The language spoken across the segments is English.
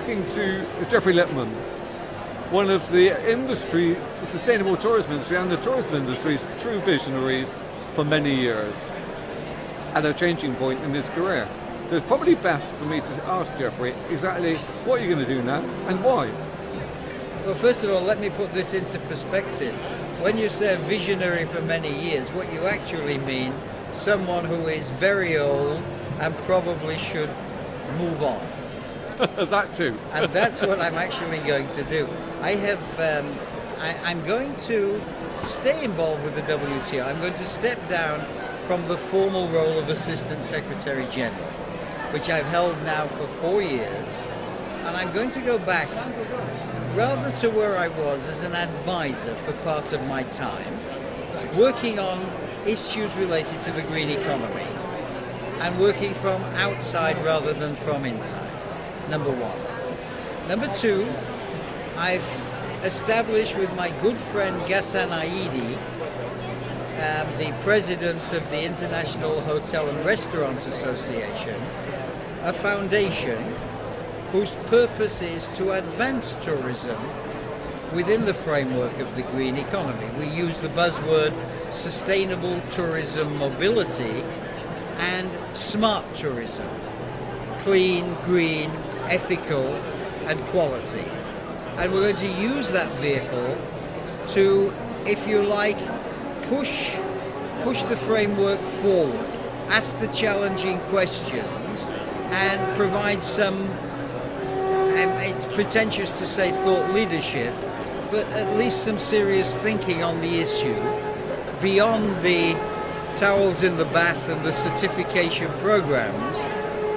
talking to Geoffrey Lipman, one of the sustainable tourism industry and the tourism industry's true visionaries for many years, at a changing point in his career. So it's probably best for me to ask Geoffrey exactly what you're going to do now and why. Well, first of all, let me put this into perspective. When you say visionary for many years, what you actually mean, someone who is very old and probably should move on. That too. And that's what I'm actually going to do. I'm going to stay involved with the WTO. I'm going to step down from the formal role of Assistant Secretary-General, which I've held now for 4 years. And I'm going to go back rather to where I was as an advisor for part of my time, working on issues related to the green economy and working from outside rather than from inside, number one. Number two, I've established with my good friend Ghassan Aidi, the president of the International Hotel and Restaurant Association, a foundation whose purpose is to advance tourism within the framework of the green economy. We use the buzzword sustainable tourism mobility and smart tourism, clean, green, ethical and quality. And we're going to use that vehicle to, if you like, push the framework forward, ask the challenging questions and provide some, it's pretentious to say thought leadership, but at least some serious thinking on the issue beyond the towels in the bath and the certification programs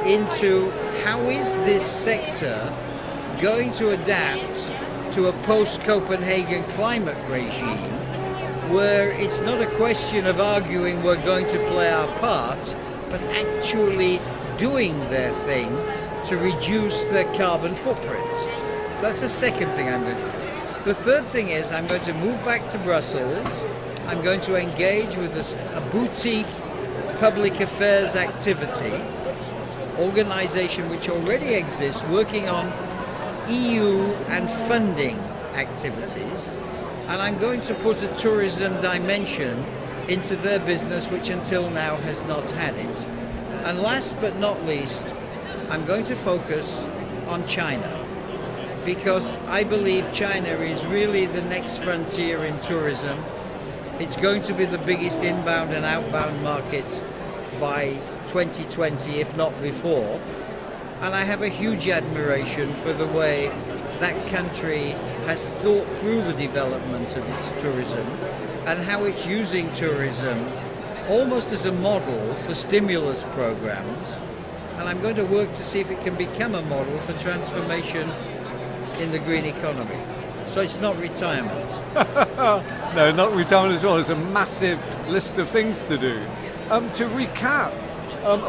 into how is this sector going to adapt to a post-Copenhagen climate regime where it's not a question of arguing we're going to play our part, but actually doing their thing to reduce their carbon footprints. So that's the second thing I'm going to do. The third thing is I'm going to move back to Brussels. I'm going to engage with a boutique public affairs activity, organization which already exists, working on EU and funding activities. And I'm going to put a tourism dimension into their business, which until now has not had it. And last but not least, I'm going to focus on China, because I believe China is really the next frontier in tourism. It's going to be the biggest inbound and outbound market by 2020, if not before. And I have a huge admiration for the way that country has thought through the development of its tourism and how it's using tourism almost as a model for stimulus programs. And I'm going to work to see if it can become a model for transformation in the green economy. So it's not retirement. No, not retirement as well. There's a massive list of things to do. To recap,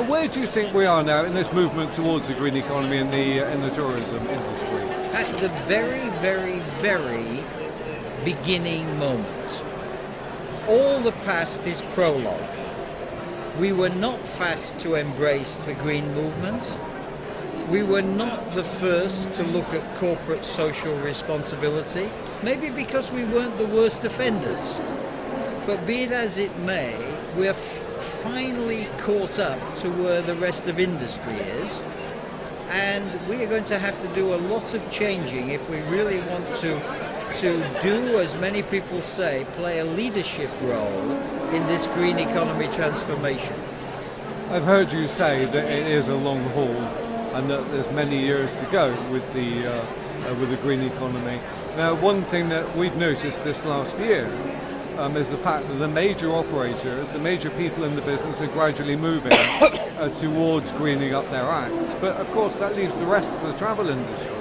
where do you think we are now in this movement towards the green economy in the tourism industry? At the very, very, very beginning moment. All the past is prologue. We were not fast to embrace the green movement. We were not the first to look at corporate social responsibility, maybe because we weren't the worst offenders. But be it as it may, we're finally caught up to where the rest of industry is. And we are going to have to do a lot of changing if we really want to do, as many people say, play a leadership role in this green economy transformation. I've heard you say that it is a long haul and that there's many years to go with the green economy. Now, one thing that we've noticed this last year is the fact that the major operators, the major people in the business are gradually moving towards greening up their acts. But of course that leaves the rest of the travel industry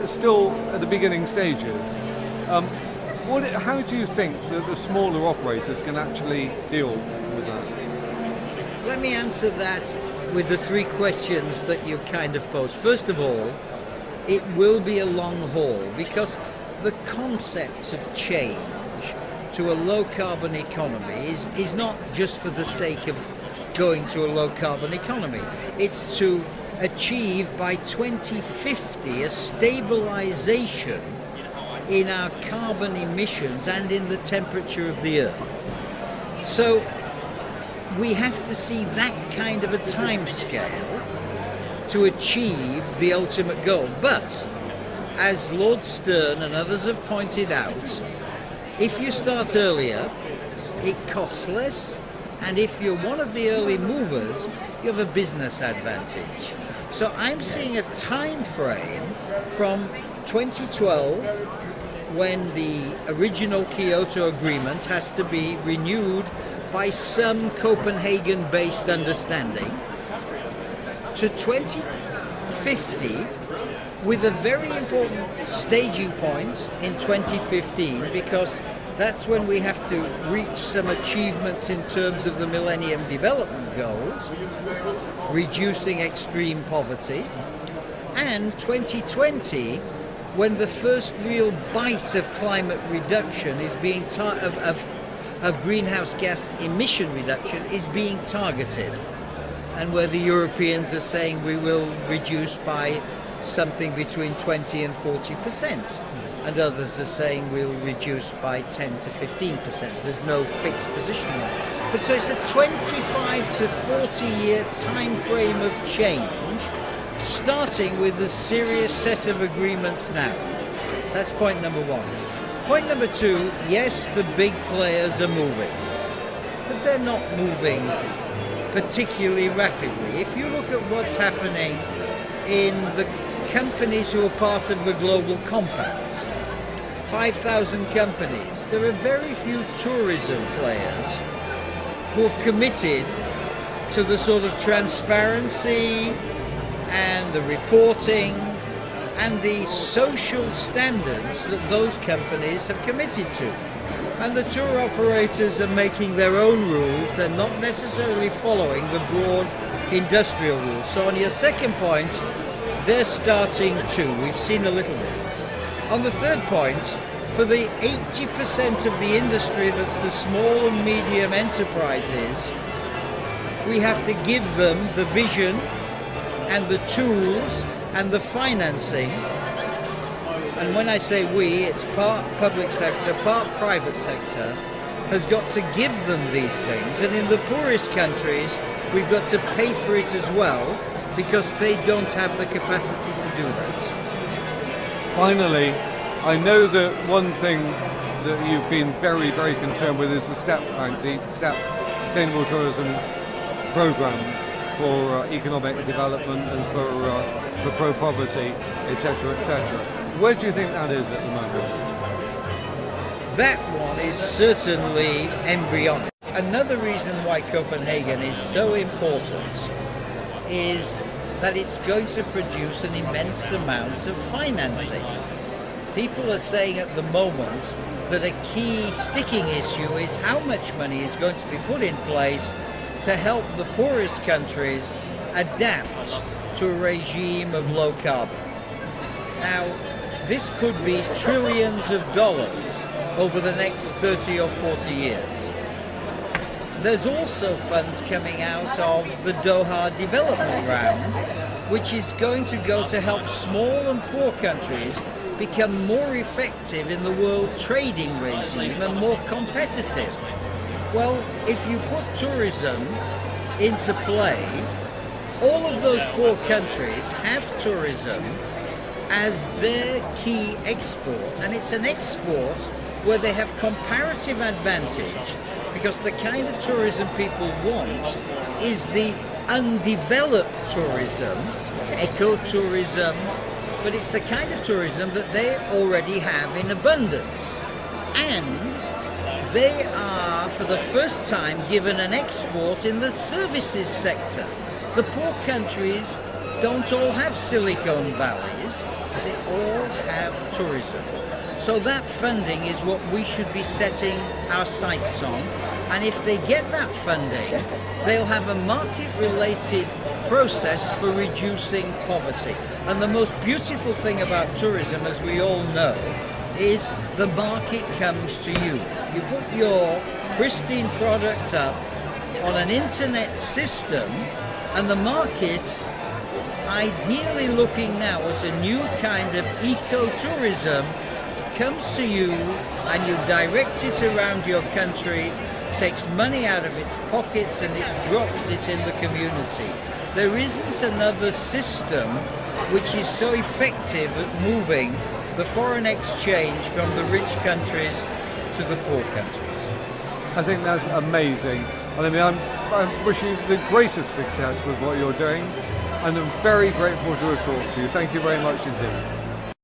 still at the beginning stages. How do you think that the smaller operators can actually deal with that? Let me answer that with the three questions that you kind of posed. First of all, it will be a long haul because the concept of change to a low carbon economy is not just for the sake of going to a low carbon economy. It's to achieve by 2050 a stabilization in our carbon emissions and in the temperature of the Earth. So we have to see that kind of a time scale to achieve the ultimate goal. But as Lord Stern and others have pointed out, if you start earlier, it costs less, and if you're one of the early movers, you have a business advantage. So I'm seeing a time frame from 2012, when the original Kyoto Agreement has to be renewed by some Copenhagen-based understanding, to 2050, with a very important staging point in 2015, because that's when we have to reach some achievements in terms of the Millennium Development Goals, reducing extreme poverty, and 2020, when the first real bite of climate reduction is being of greenhouse gas emission reduction is being targeted, and where the Europeans are saying we will reduce by something between 20 and 40%, and others are saying we'll reduce by 10 to 15%. There's no fixed position on it. But so it's a 25 to 40 year time frame of change, starting with a serious set of agreements now. That's point number one. Point number two, yes, the big players are moving, but they're not moving particularly rapidly. If you look at what's happening in the companies who are part of the Global Compact, 5,000 companies, there are very few tourism players who have committed to the sort of transparency and the reporting and the social standards that those companies have committed to. And the tour operators are making their own rules. They're not necessarily following the broad industrial rules. So on your second point, they're starting to. We've seen a little bit. On the third point, for the 80% of the industry that's the small and medium enterprises, we have to give them the vision and the tools and the financing. And when I say we, it's part public sector, part private sector, has got to give them these things. And in the poorest countries, we've got to pay for it as well, because they don't have the capacity to do that. Finally, I know that one thing that you've been very, very concerned with is the STEP Bank, the STEP Sustainable Tourism Programme for economic development and for pro-poverty, etc., etc. Where do you think that is at the moment? That one is certainly embryonic. Another reason why Copenhagen is so important is that it's going to produce an immense amount of financing. People are saying at the moment that a key sticking issue is how much money is going to be put in place to help the poorest countries adapt to a regime of low carbon. Now, this could be trillions of dollars over the next 30 or 40 years. There's also funds coming out of the Doha development round, which is going to go to help small and poor countries become more effective in the world trading regime and more competitive. Well, if you put tourism into play, all of those poor countries have tourism as their key export, and it's an export where they have comparative advantage, because the kind of tourism people want is the undeveloped tourism, ecotourism, but it's the kind of tourism that they already have in abundance. And they are, for the first time, given an export in the services sector. The poor countries don't all have Silicon Valleys, they all have tourism. So that funding is what we should be setting our sights on. And if they get that funding, they'll have a market-related process for reducing poverty. And the most beautiful thing about tourism, as we all know, is the market comes to you. You put your pristine product up on an internet system, and the market ideally looking now at a new kind of ecotourism, comes to you and you direct it around your country, takes money out of its pockets and it drops it in the community. There isn't another system which is so effective at moving the foreign exchange from the rich countries to the poor countries. I think that's amazing. And I mean, I'm wishing you the greatest success with what you're doing, and I'm very grateful to have talked to you. Thank you very much indeed.